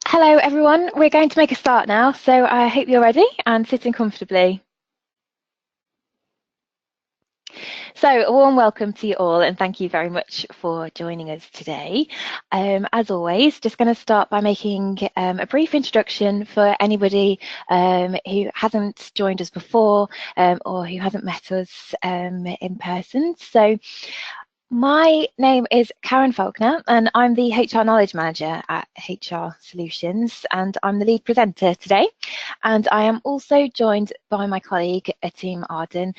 Hello everyone, we're going to make a start now, so I hope you're ready and sitting comfortably. So a warm welcome to you all and thank you very much for joining us today. As always, just going to start by making a brief introduction for anybody who hasn't joined us before or who hasn't met us in person. So my name is Karen Faulkner and I'm the HR Knowledge Manager at HR Solutions and I'm the lead presenter today. And I am also joined by my colleague, Atim Arden.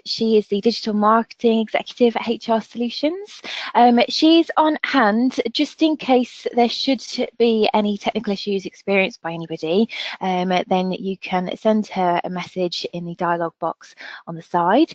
She is the Digital Marketing Executive at HR Solutions. She's on hand just in case there should be any technical issues experienced by anybody. Then you can send her a message in the dialogue box on the side.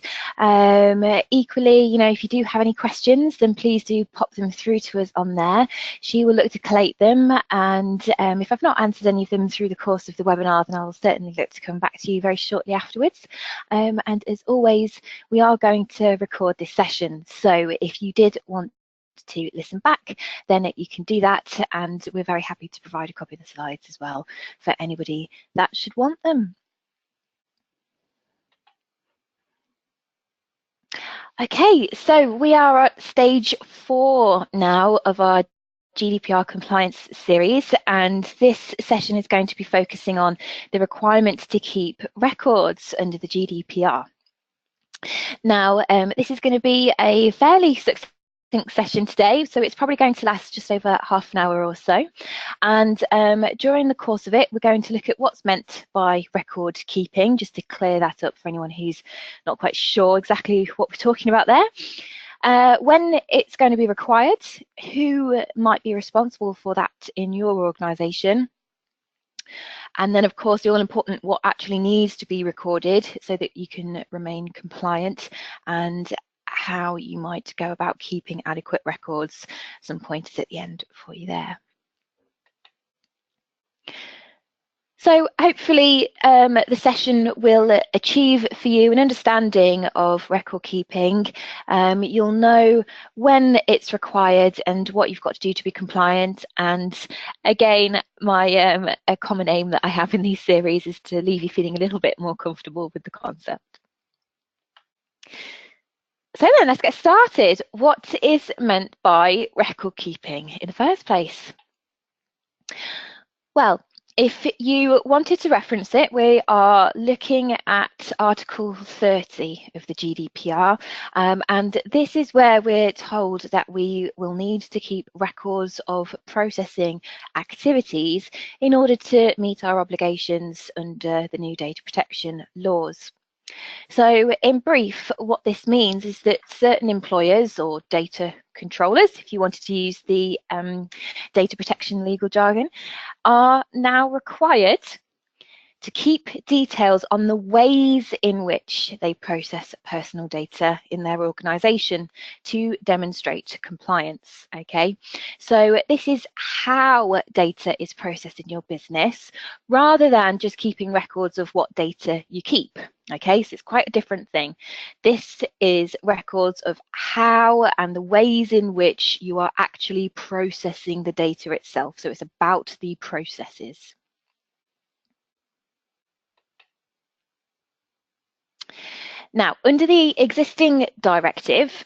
Equally, you know, if you do have any questions, then please do pop them through to us on there. She will look to collate them, and if I've not answered any of them through the course of the webinar, then I'll certainly look to come back to you very shortly afterwards. And as always, we are going to record this session, so if you did want to listen back, then you can do that, and we're very happy to provide a copy of the slides as well for anybody that should want them. Okay, so we are at stage 4 now of our GDPR compliance series, and this session is going to be focusing on the requirements to keep records under the GDPR. Now, this is going to be a fairly successful session today, so it's probably going to last just over half an hour or so, and during the course of it we're going to look at what's meant by record keeping, just to clear that up for anyone who's not quite sure exactly what we're talking about there. When it's going to be required, who might be responsible for that in your organisation, and then of course the all important what actually needs to be recorded so that you can remain compliant, and how you might go about keeping adequate records. Some pointers at the end for you there. So hopefully the session will achieve for you an understanding of record keeping. You'll know when it's required and what you've got to do to be compliant. And again, my a common aim that I have in these series is to leave you feeling a little bit more comfortable with the concept. So then let's get started. What is meant by record keeping in the first place? Well, if you wanted to reference it, we are looking at Article 30 of the GDPR, and this is where we're told that we will need to keep records of processing activities in order to meet our obligations under the new data protection laws. So in brief, what this means is that certain employers or data controllers, if you wanted to use the data protection legal jargon, are now required to keep details on the ways in which they process personal data in their organisation to demonstrate compliance. Okay, so this is how data is processed in your business, rather than just keeping records of what data you keep. Okay, so it's quite a different thing. This is records of how and the ways in which you are actually processing the data itself. So it's about the processes. Now, under the existing directive,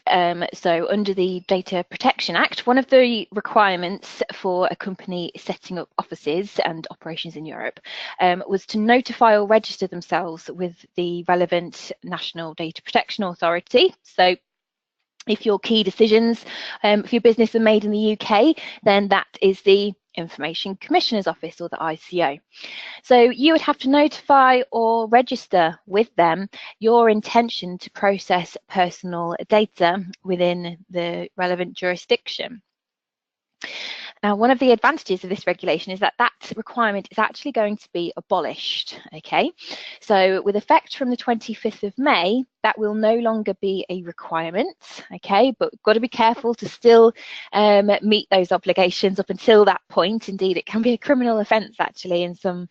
so under the Data Protection Act, one of the requirements for a company setting up offices and operations in Europe was to notify or register themselves with the relevant National Data Protection Authority. So if your key decisions for your business are made in the UK, then that is the Information Commissioner's Office, or the ICO. So you would have to notify or register with them your intention to process personal data within the relevant jurisdiction. Now, one of the advantages of this regulation is that that requirement is actually going to be abolished. Okay, so with effect from the 25th of May, that will no longer be a requirement. Okay, but we've got to be careful to still meet those obligations up until that point. Indeed, it can be a criminal offence actually in some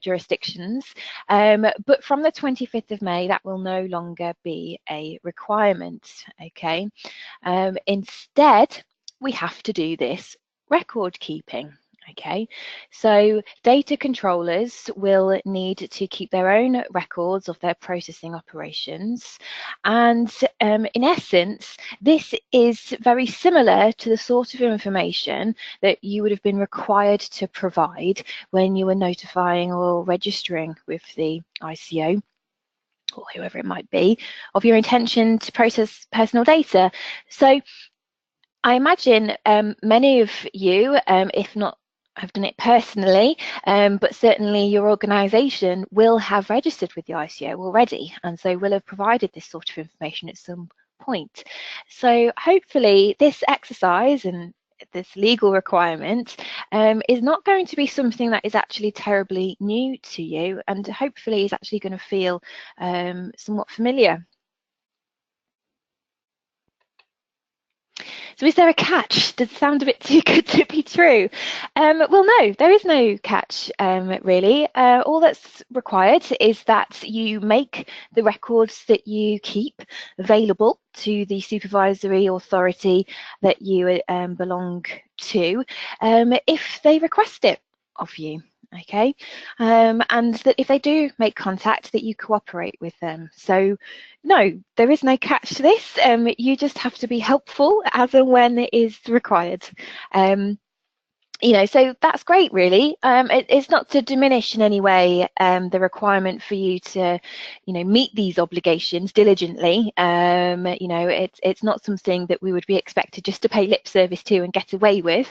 jurisdictions. But from the 25th of May, that will no longer be a requirement. Okay, instead, we have to do this record keeping. Okay, so data controllers will need to keep their own records of their processing operations. And in essence, this is very similar to the sort of information that you would have been required to provide when you were notifying or registering with the ICO, or whoever it might be, of your intention to process personal data. So I imagine many of you, if not have done it personally, but certainly your organisation will have registered with the ICO already, and so will have provided this sort of information at some point. So hopefully this exercise and this legal requirement is not going to be something that is actually terribly new to you, and hopefully is actually going to feel somewhat familiar. So is there a catch? Does it sound a bit too good to be true? Well, no, there is no catch, really. All that's required is that you make the records that you keep available to the supervisory authority that you belong to if they request it of you. Okay, and that if they do make contact, that you cooperate with them. So no, there is no catch to this. You just have to be helpful as and when it is required. You know, so that's great, really. It's not to diminish in any way the requirement for you to, you know, meet these obligations diligently. You know, it's not something that we would be expected just to pay lip service to and get away with.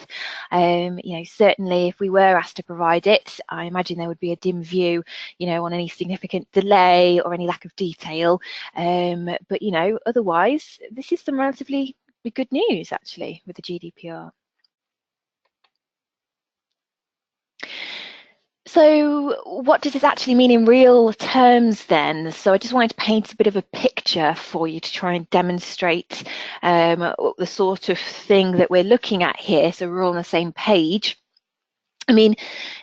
You know, certainly if we were asked to provide it, I imagine there would be a dim view, you know, on any significant delay or any lack of detail. But, you know, otherwise, this is some relatively good news, actually, with the GDPR. So what does this actually mean in real terms then? So I just wanted to paint a bit of a picture for you to try and demonstrate the sort of thing that we're looking at here, so we're all on the same page. I mean,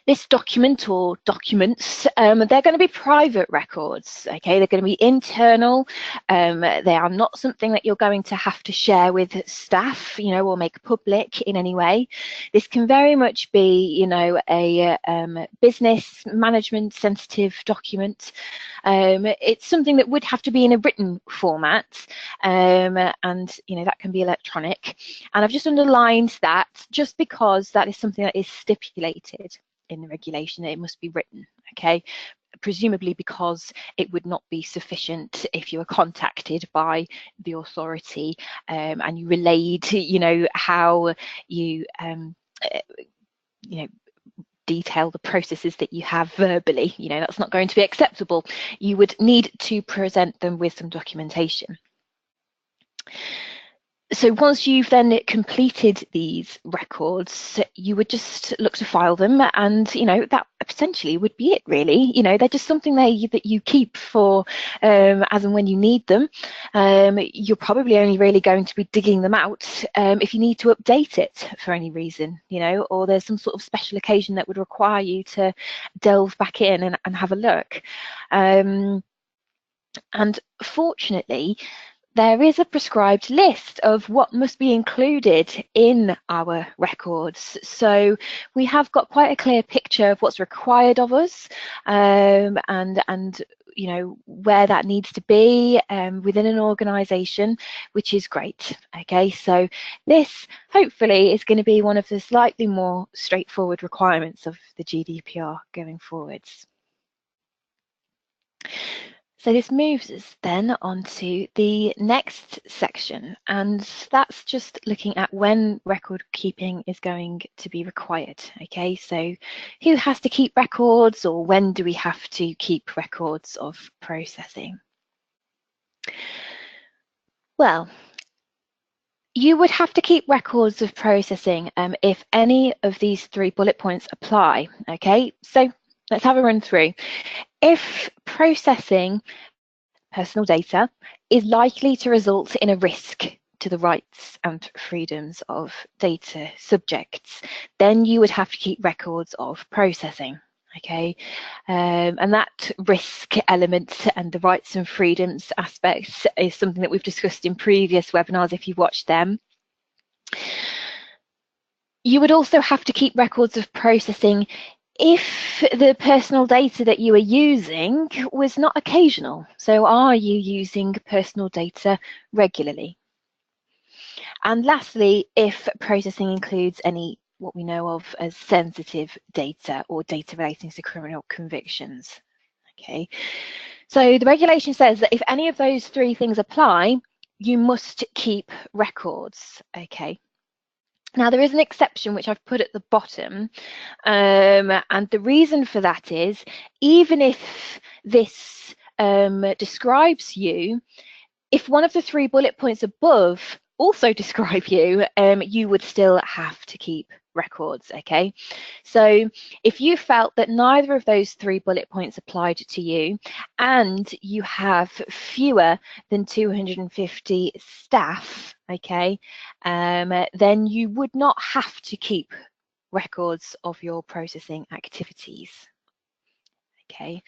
this document or documents, they're going to be private records, okay? They're going to be internal. They are not something that you're going to have to share with staff, you know, or make public in any way. This can very much be, you know, a business management sensitive document. It's something that would have to be in a written format, and, you know, that can be electronic. And I've just underlined that just because that is something that is stipulated in the regulation, it must be written, okay? Presumably because it would not be sufficient if you were contacted by the authority and you relayed, you know, how you, you know, detail the processes that you have verbally. You know, that's not going to be acceptable. You would need to present them with some documentation. So once you've then completed these records, you would just look to file them, and, you know, that potentially would be it, really. You know, they're just something there that you keep for as and when you need them. You're probably only really going to be digging them out if you need to update it for any reason, you know, or there's some sort of special occasion that would require you to delve back in and have a look. And fortunately, there is a prescribed list of what must be included in our records. So we have got quite a clear picture of what's required of us and you know, where that needs to be within an organisation, which is great. Okay, so this hopefully is going to be one of the slightly more straightforward requirements of the GDPR going forwards. So this moves us then onto the next section, and that's just looking at when record keeping is going to be required. Okay, so who has to keep records, or when do we have to keep records of processing? Well, you would have to keep records of processing if any of these 3 bullet points apply. Okay, so let's have a run through. If processing personal data is likely to result in a risk to the rights and freedoms of data subjects, then you would have to keep records of processing. Okay, and that risk element and the rights and freedoms aspects is something that we've discussed in previous webinars if you've watched them. You would also have to keep records of processing if the personal data that you are using was not occasional. So are you using personal data regularly? And lastly, if processing includes any what we know of as sensitive data or data relating to criminal convictions. Okay, so the regulation says that if any of those three things apply, you must keep records. Okay. Now, there is an exception which I've put at the bottom, and the reason for that is even if this describes you, if one of the 3 bullet points above also describe you, you would still have to keep records, okay? So if you felt that neither of those 3 bullet points applied to you and you have fewer than 250 staff, okay, then you would not have to keep records of your processing activities. Okay,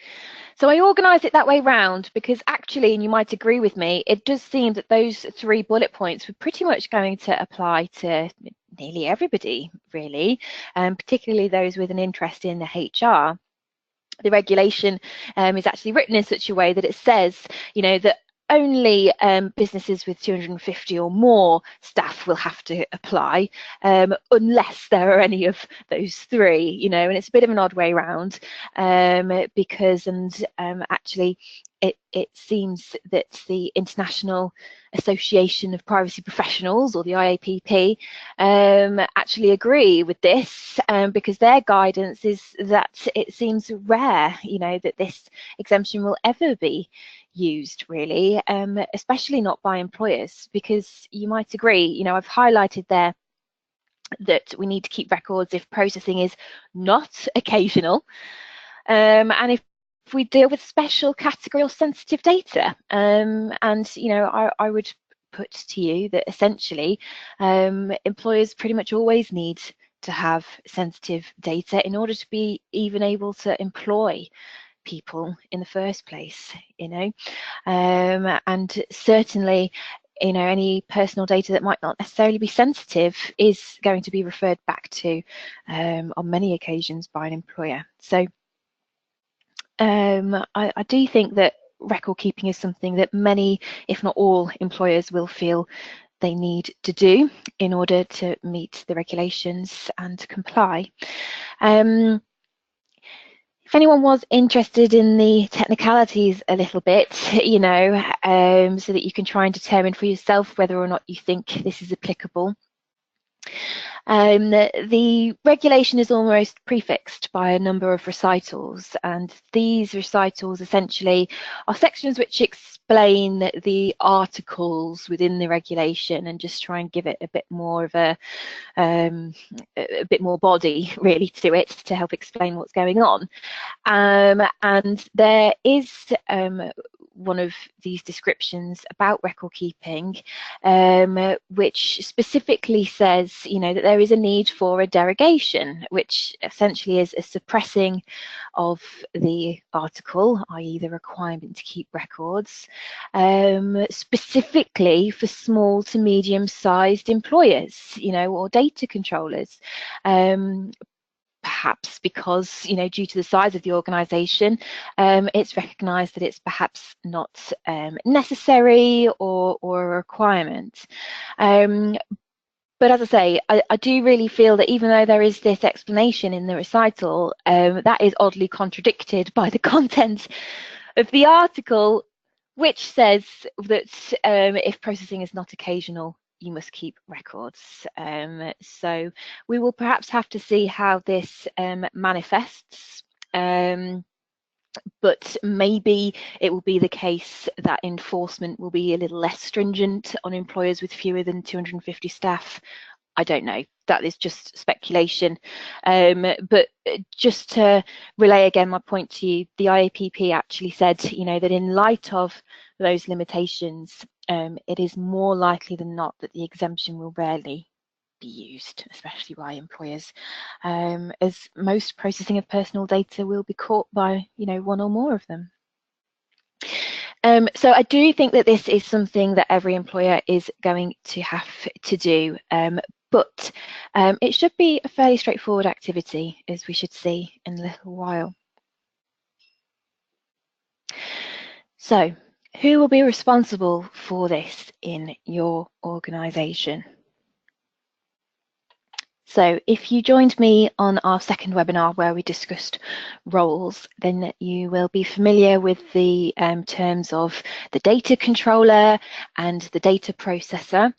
so I organised it that way round because actually, and you might agree with me, it does seem that those 3 bullet points were pretty much going to apply to nearly everybody, really, particularly those with an interest in the HR. The regulation is actually written in such a way that it says, you know, that only businesses with 250 or more staff will have to apply, unless there are any of those 3, you know, and it's a bit of an odd way around because, actually, it seems that the International Association of Privacy Professionals, or the IAPP, actually agree with this because their guidance is that it seems rare, you know, that this exemption will ever be used, really, especially not by employers, because you might agree, you know, I've highlighted there that we need to keep records if processing is not occasional, and if we deal with special category or sensitive data. And, you know, I would put to you that essentially employers pretty much always need to have sensitive data in order to be even able to employ people in the first place, you know, and certainly, you know, any personal data that might not necessarily be sensitive is going to be referred back to on many occasions by an employer. So I do think that record keeping is something that many, if not all, employers will feel they need to do in order to meet the regulations and comply. If anyone was interested in the technicalities a little bit, you know, so that you can try and determine for yourself whether or not you think this is applicable. The regulation is almost prefixed by a number of recitals, and these recitals essentially are sections which explain the articles within the regulation and just try and give it a bit more of a bit more body, really, to it, to help explain what's going on. And there is one of these descriptions about record keeping, which specifically says, you know, that there is a need for a derogation, which essentially is a suppressing of the article, i.e. the requirement to keep records, specifically for small to medium-sized employers, you know, or data controllers. Perhaps because, you know, due to the size of the organisation, it's recognised that it's perhaps not necessary or a requirement. But as I say, I do really feel that even though there is this explanation in the recital, that is oddly contradicted by the content of the article, which says that if processing is not occasional, you must keep records. So we will perhaps have to see how this manifests. But maybe it will be the case that enforcement will be a little less stringent on employers with fewer than 250 staff. I don't know. That is just speculation. But just to relay again my point to you, the IAPP actually said, you know, that in light of those limitations, it is more likely than not that the exemption will rarely be used, especially by employers, as most processing of personal data will be caught by, you know, one or more of them. So I do think that this is something that every employer is going to have to do, but it should be a fairly straightforward activity, as we should see in a little while. So, who will be responsible for this in your organisation? So if you joined me on our second webinar where we discussed roles, then you will be familiar with the terms of the data controller and the data processor.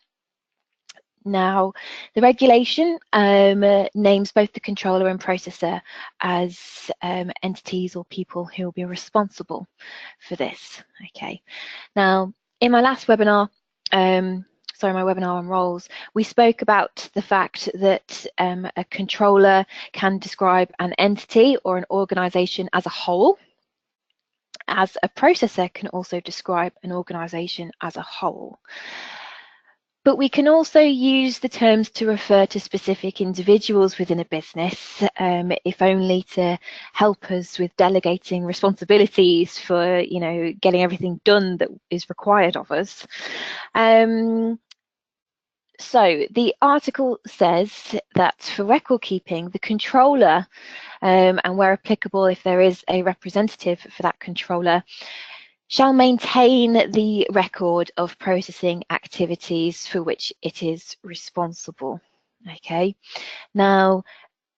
Now, the regulation names both the controller and processor as entities or people who will be responsible for this. Okay. Now, in my last webinar, my webinar on roles, we spoke about the fact that a controller can describe an entity or an organisation as a whole, as a processor can also describe an organisation as a whole. But we can also use the terms to refer to specific individuals within a business, if only to help us with delegating responsibilities for, getting everything done that is required of us. So the article says that for record keeping, the controller, and where applicable, if there is a representative for that controller, shall maintain the record of processing activities for which it is responsible. Okay, now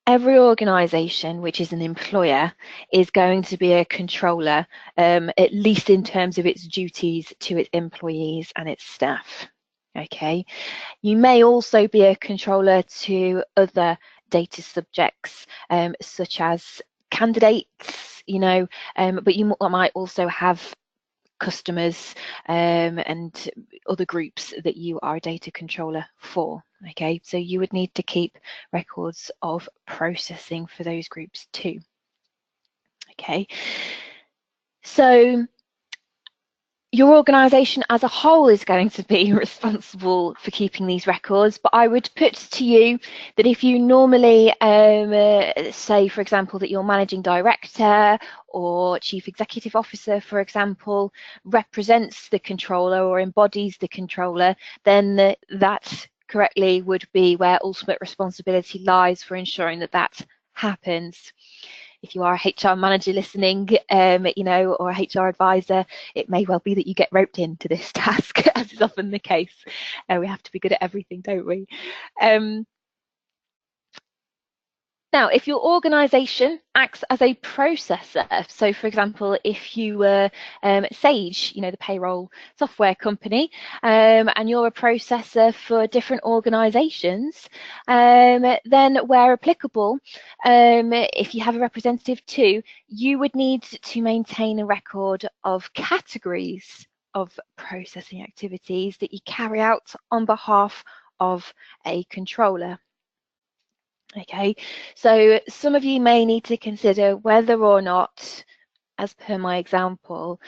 every organisation which is an employer is going to be a controller, at least in terms of its duties to its employees and its staff. Okay, you may also be a controller to other data subjects, such as candidates, but you might also have customers and other groups that you are a data controller for. Okay, so you would need to keep records of processing for those groups too. Okay, so your organisation as a whole is going to be responsible for keeping these records, but I would put to you that if you normally say, for example, that your managing director or chief executive officer, for example, represents the controller or embodies the controller, then that correctly would be where ultimate responsibility lies for ensuring that that happens. If you are a HR manager listening, or a HR advisor, it may well be that you get roped into this task, as is often the case. We have to be good at everything, don't we? Now, if your organisation acts as a processor, so for example, if you were Sage, the payroll software company, and you're a processor for different organisations, then where applicable, if you have a representative too, you would need to maintain a record of categories of processing activities that you carry out on behalf of a controller. Okay, so some of you may need to consider whether or not, as per my example,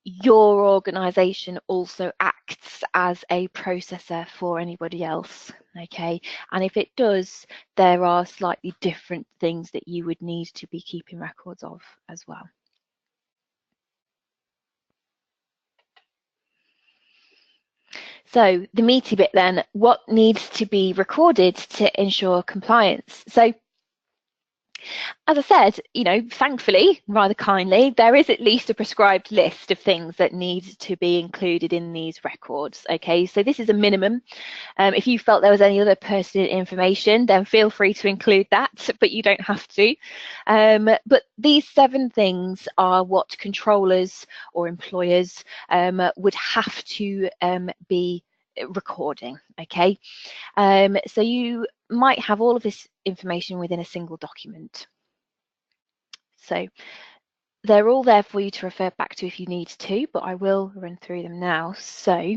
your organisation also acts as a processor for anybody else. Okay, and if it does, there are slightly different things that you would need to be keeping records of as well. So the meaty bit then, what needs to be recorded to ensure compliance? So as I said, thankfully, rather kindly, there is at least a prescribed list of things that need to be included in these records. Okay, so this is a minimum. If you felt there was any other pertinent information, then feel free to include that, but you don't have to. But these 7 things are what controllers or employers would have to be recording. Okay, so you might have all of this information within a single document. So they're all there for you to refer back to if you need to, but I will run through them now. So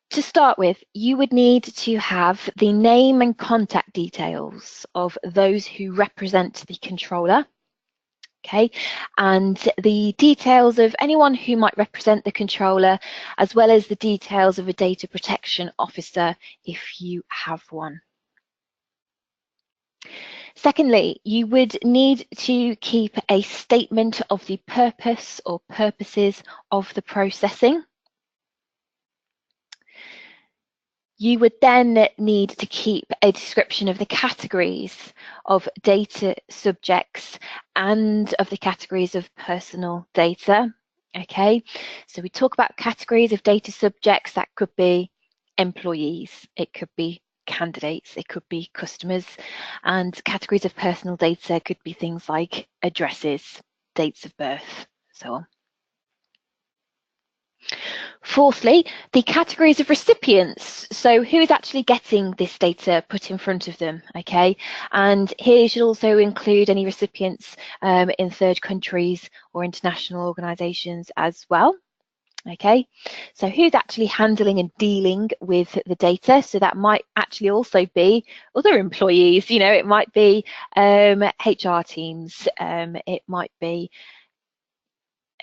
to start with, you would need to have the name and contact details of those who represent the controller. Okay, and the details of anyone who might represent the controller, as well as the details of a data protection officer if you have one. Secondly, you would need to keep a statement of the purpose or purposes of the processing. You would then need to keep a description of the categories of data subjects and of the categories of personal data. Okay, so we talk about categories of data subjects. That could be employees, it could be candidates, it could be customers, and categories of personal data could be things like addresses, dates of birth, so on. Fourthly, the categories of recipients. So who is actually getting this data put in front of them, okay? And here you should also include any recipients in third countries or international organisations as well. Okay, so who's actually handling and dealing with the data? So that might actually also be other employees, you know, it might be HR teams, it might be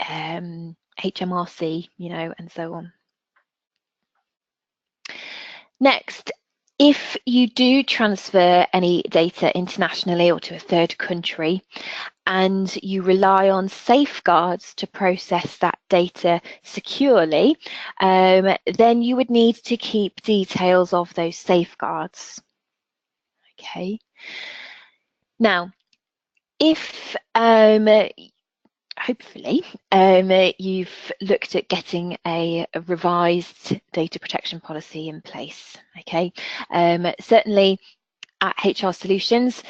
HMRC, you know, and so on. Next, if you do transfer any data internationally or to a third country, and you rely on safeguards to process that data securely, then you would need to keep details of those safeguards. Okay. Now, if hopefully you've looked at getting a revised data protection policy in place. Okay, certainly at HR Solutions,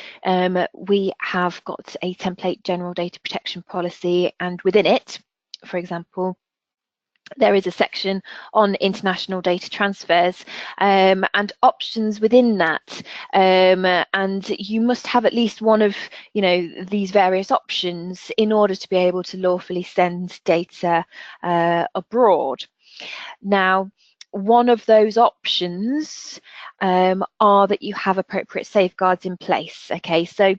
we have got a template general data protection policy, and within it, for example, there is a section on international data transfers and options within that, and you must have at least one of, you know, these various options in order to be able to lawfully send data abroad. Now, one of those options are that you have appropriate safeguards in place. Okay, so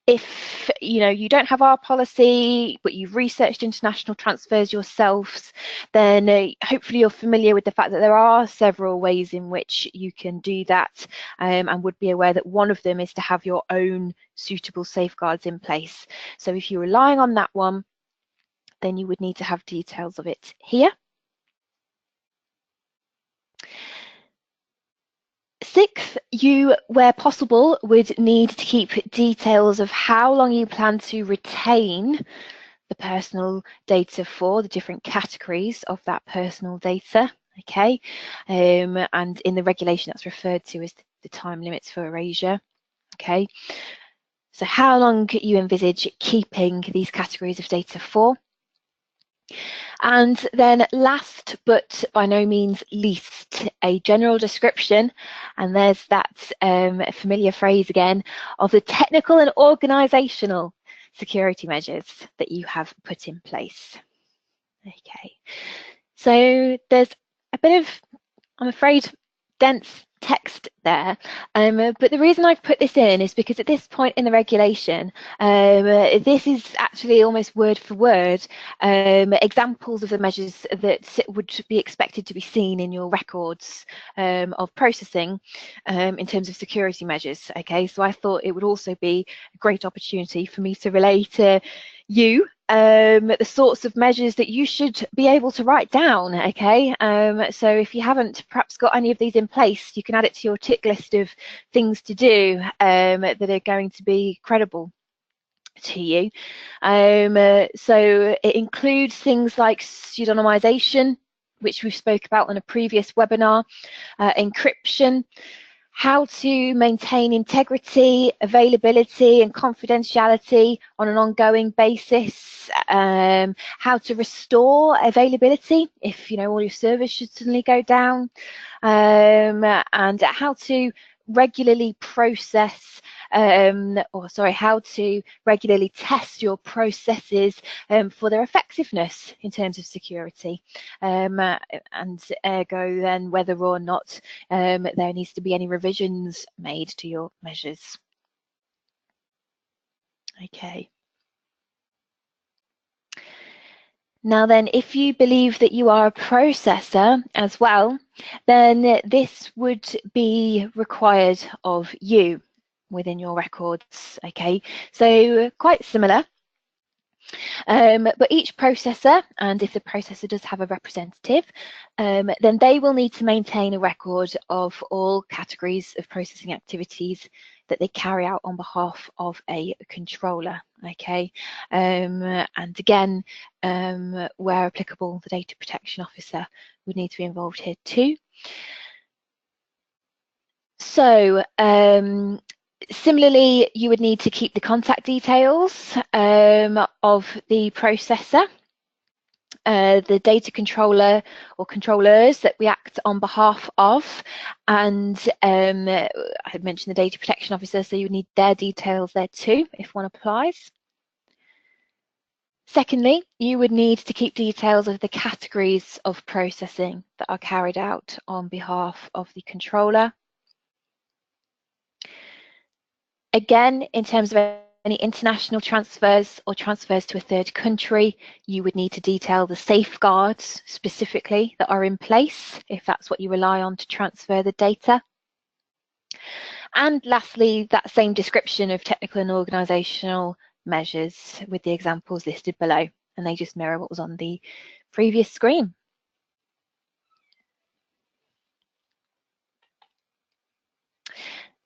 if you don't have our policy, but you've researched international transfers yourselves, then hopefully you're familiar with the fact that there are several ways in which you can do that, and would be aware that one of them is to have your own suitable safeguards in place. So if you're relying on that one, then you would need to have details of it here. Sixth, you, where possible, would need to keep details of how long you plan to retain the personal data for, the different categories of that personal data, okay? And in the regulation that's referred to as the time limits for erasure, okay? So how long you envisage keeping these categories of data for. And then last but by no means least, a general description, and there's that familiar phrase again, of the technical and organisational security measures that you have put in place. Okay, so there's a bit of, I'm afraid, dense text there, but the reason I've put this in is because at this point in the regulation, this is actually almost word for word examples of the measures that would be expected to be seen in your records of processing in terms of security measures. Okay, so I thought it would also be a great opportunity for me to relay to you the sorts of measures that you should be able to write down. Okay, so if you haven't perhaps got any of these in place, you can add it to your tick list of things to do that are going to be credible to you. So it includes things like pseudonymization, which we spoke about on a previous webinar, encryption, how to maintain integrity, availability and confidentiality on an ongoing basis, how to restore availability if all your servers should suddenly go down, and how to regularly process how to regularly test your processes for their effectiveness in terms of security, and ergo then whether or not there needs to be any revisions made to your measures. Okay. Now then, if you believe that you are a processor as well, then this would be required of you within your records. Okay, so quite similar. But each processor, and if the processor does have a representative, then they will need to maintain a record of all categories of processing activities that they carry out on behalf of a controller, okay? And again, where applicable, the data protection officer would need to be involved here too. So, similarly, you would need to keep the contact details of the processor, the data controller or controllers that we act on behalf of, and I had mentioned the data protection officer, so you would need their details there too if one applies. Secondly, you would need to keep details of the categories of processing that are carried out on behalf of the controller. Again, in terms of any international transfers or transfers to a third country, you would need to detail the safeguards specifically that are in place, if that's what you rely on to transfer the data. And lastly, that same description of technical and organisational measures with the examples listed below, and they just mirror what was on the previous screen.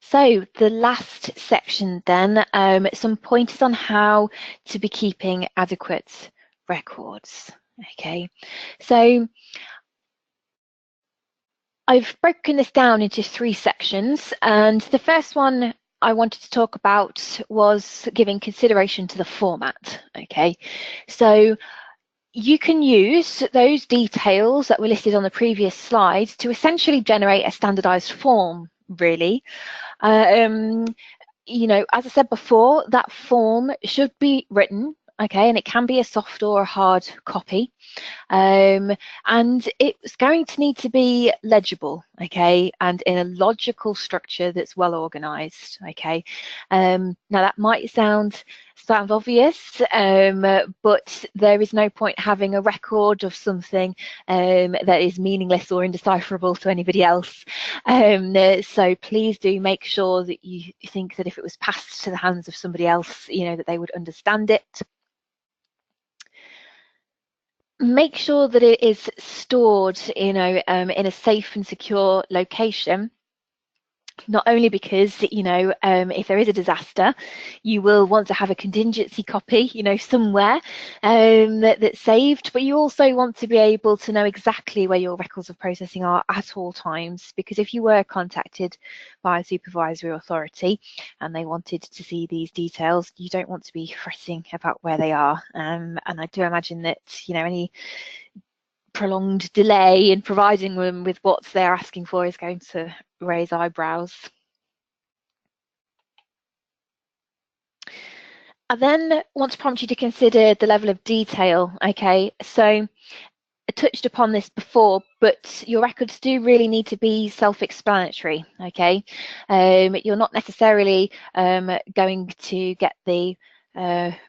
So the last section then, some pointers on how to be keeping adequate records. Okay, so I've broken this down into 3 sections, and the first one I wanted to talk about was giving consideration to the format. Okay, so you can use those details that were listed on the previous slides to essentially generate a standardized form, really. You know, as I said before, that form should be written, okay, and it can be a soft or a hard copy. And it's going to need to be legible, okay, and in a logical structure that's well organized, okay. Now that might sound obvious, but there is no point having a record of something that is meaningless or indecipherable to anybody else. So please do make sure that you think that if it was passed to the hands of somebody else, you know, that they would understand it. Make sure that it is stored, you know, in a safe and secure location. Not only because, you know, if there is a disaster, you will want to have a contingency copy, you know, somewhere that's saved, but you also want to be able to know exactly where your records of processing are at all times, because if you were contacted by a supervisory authority and they wanted to see these details, you don't want to be fretting about where they are. And I do imagine that, you know, any prolonged delay in providing them with what they're asking for is going to raise eyebrows. I then want to prompt you to consider the level of detail. Okay, so I touched upon this before, but your records do really need to be self-explanatory. Okay, you're not necessarily going to get the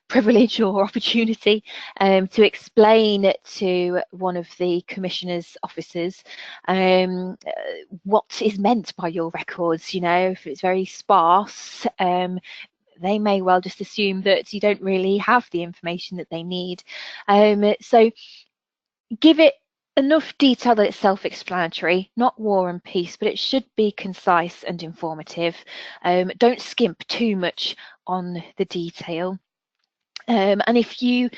privilege or opportunity to explain to one of the commissioner's officers what is meant by your records. You know, if it's very sparse, they may well just assume that you don't really have the information that they need. So give it enough detail that it's self-explanatory, not war and peace, but it should be concise and informative. Don't skimp too much on the detail. And if you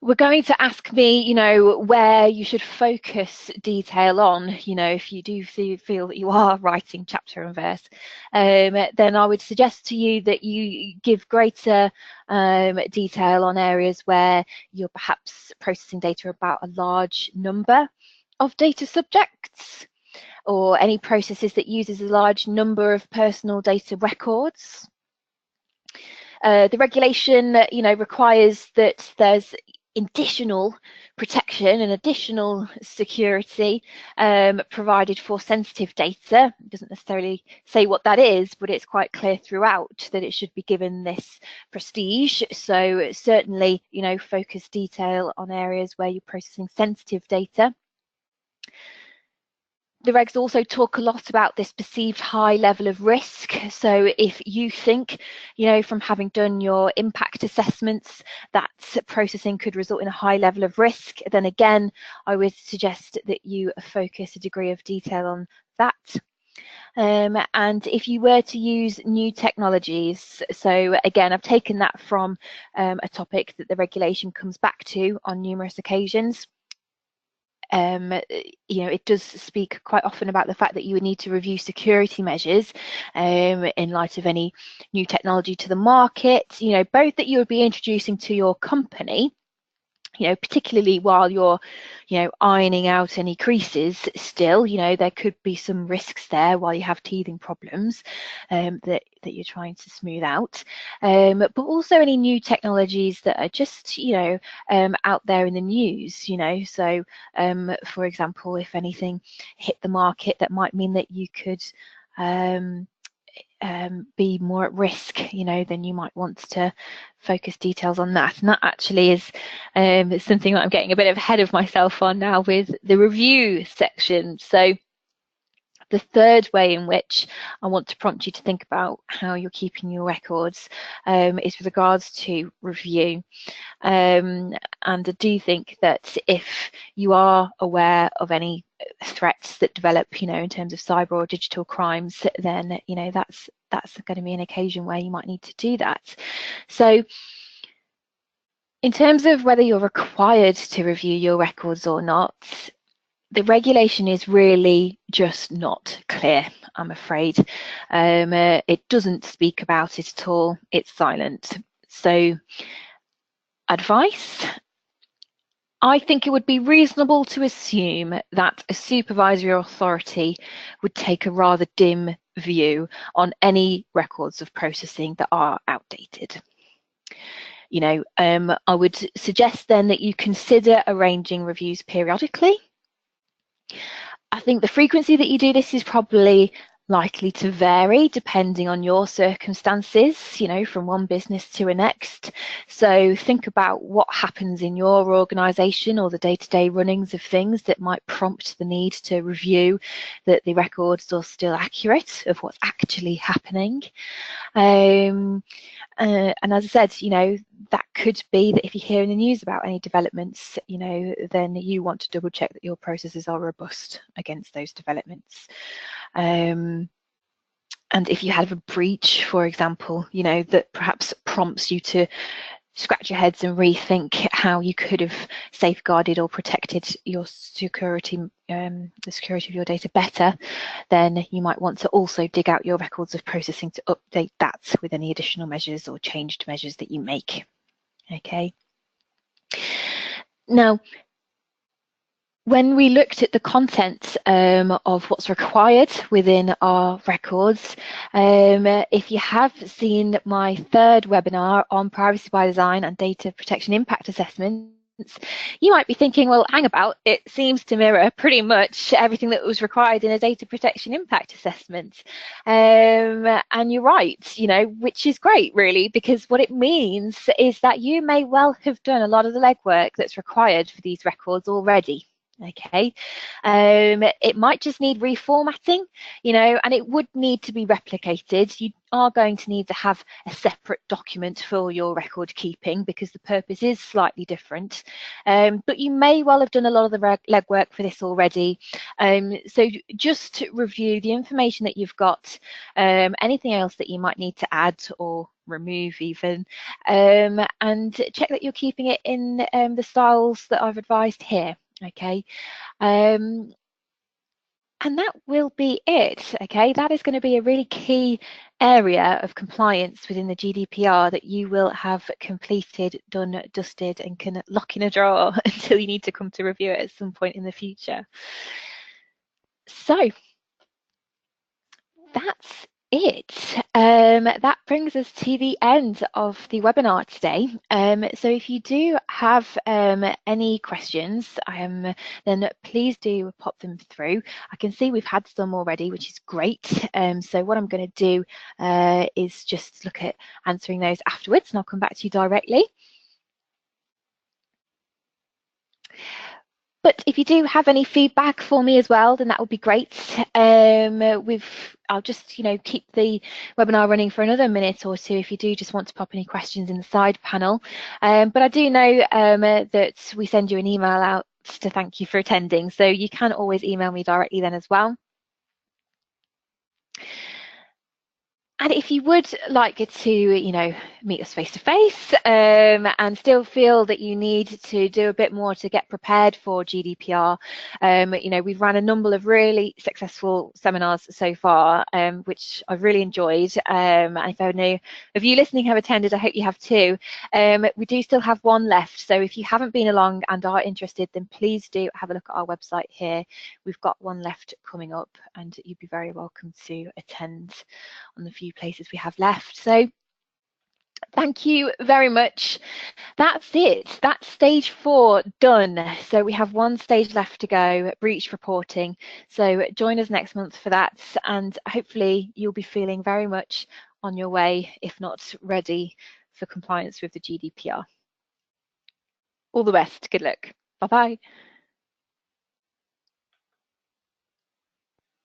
were going to ask me, you know, where you should focus detail on, you know, if you do feel that you are writing chapter and verse, then I would suggest to you that you give greater detail on areas where you're perhaps processing data about a large number of data subjects, or any processes that uses a large number of personal data records. The regulation, you know, requires that there's additional protection and additional security provided for sensitive data. It doesn't necessarily say what that is, but it's quite clear throughout that it should be given this prestige. So certainly, you know, focus detail on areas where you're processing sensitive data. The regs also talk a lot about this perceived high level of risk. So if you think, from having done your impact assessments, that processing could result in a high level of risk, then again, I would suggest that you focus a degree of detail on that. And if you were to use new technologies, so again, I've taken that from a topic that the regulation comes back to on numerous occasions. It does speak quite often about the fact that you would need to review security measures in light of any new technology to the market, both that you would be introducing to your company, particularly while you're, ironing out any creases still, there could be some risks there while you have teething problems that you're trying to smooth out. But also any new technologies that are just, out there in the news, so for example, if anything hit the market that might mean that you could be more at risk, then you might want to focus details on that. And that actually is something that I'm getting a bit ahead of myself on now with the review section. So the third way in which I want to prompt you to think about how you're keeping your records is with regards to review. And I do think that if you are aware of any threats that develop, in terms of cyber or digital crimes, then, that's going to be an occasion where you might need to do that. So in terms of whether you're required to review your records or not, the regulation is really just not clear, I'm afraid. It doesn't speak about it at all. It's silent. So advice? I think it would be reasonable to assume that a supervisory authority would take a rather dim view on any records of processing that are outdated. I would suggest then that you consider arranging reviews periodically. I think the frequency that you do this is probably likely to vary depending on your circumstances, from one business to a next. So think about what happens in your organisation or the day-to-day runnings of things that might prompt the need to review that the records are still accurate of what's actually happening. And as I said, that could be that if you hear in the news about any developments, then you want to double check that your processes are robust against those developments. And if you have a breach, for example, that perhaps prompts you to scratch your heads and rethink how you could have safeguarded or protected your security, the security of your data better, then you might want to also dig out your records of processing to update that with any additional measures or changed measures that you make. Okay. Now, when we looked at the content of what's required within our records, if you have seen my third webinar on privacy by design and data protection impact assessments, you might be thinking, well, hang about, it seems to mirror pretty much everything that was required in a data protection impact assessment. And you're right, which is great, really, because what it means is that you may well have done a lot of the legwork that's required for these records already. Okay, it might just need reformatting, and it would need to be replicated. You are going to need to have a separate document for your record keeping because the purpose is slightly different. But you may well have done a lot of the legwork for this already. So just review the information that you've got, anything else that you might need to add or remove even, and check that you're keeping it in the styles that I've advised here. Okay, and that will be it. Okay, that is going to be a really key area of compliance within the GDPR that you will have completed, done, dusted, and can lock in a drawer until you need to come to review it at some point in the future. So that's it. That brings us to the end of the webinar today. So if you do have any questions, then please do pop them through. I can see we've had some already, which is great. So what I'm going to do is just look at answering those afterwards, and I'll come back to you directly. But if you do have any feedback for me as well, then that would be great. I'll just, keep the webinar running for another minute or two if you do just want to pop any questions in the side panel. But I do know that we send you an email out to thank you for attending, so you can always email me directly then as well. And if you would like to, meet us face to face and still feel that you need to do a bit more to get prepared for GDPR, we've run a number of really successful seminars so far, which I've really enjoyed. And if any of you listening have attended, I hope you have too. We do still have one left. So if you haven't been along and are interested, then please do have a look at our website here. We've got one left coming up and you'd be very welcome to attend on the few places we have left. So thank you very much. That's it. That's stage 4 done. So we have one stage left to go, breach reporting. So join us next month for that, and hopefully you'll be feeling very much on your way, if not ready for compliance with the GDPR. All the best. Good luck. Bye-bye.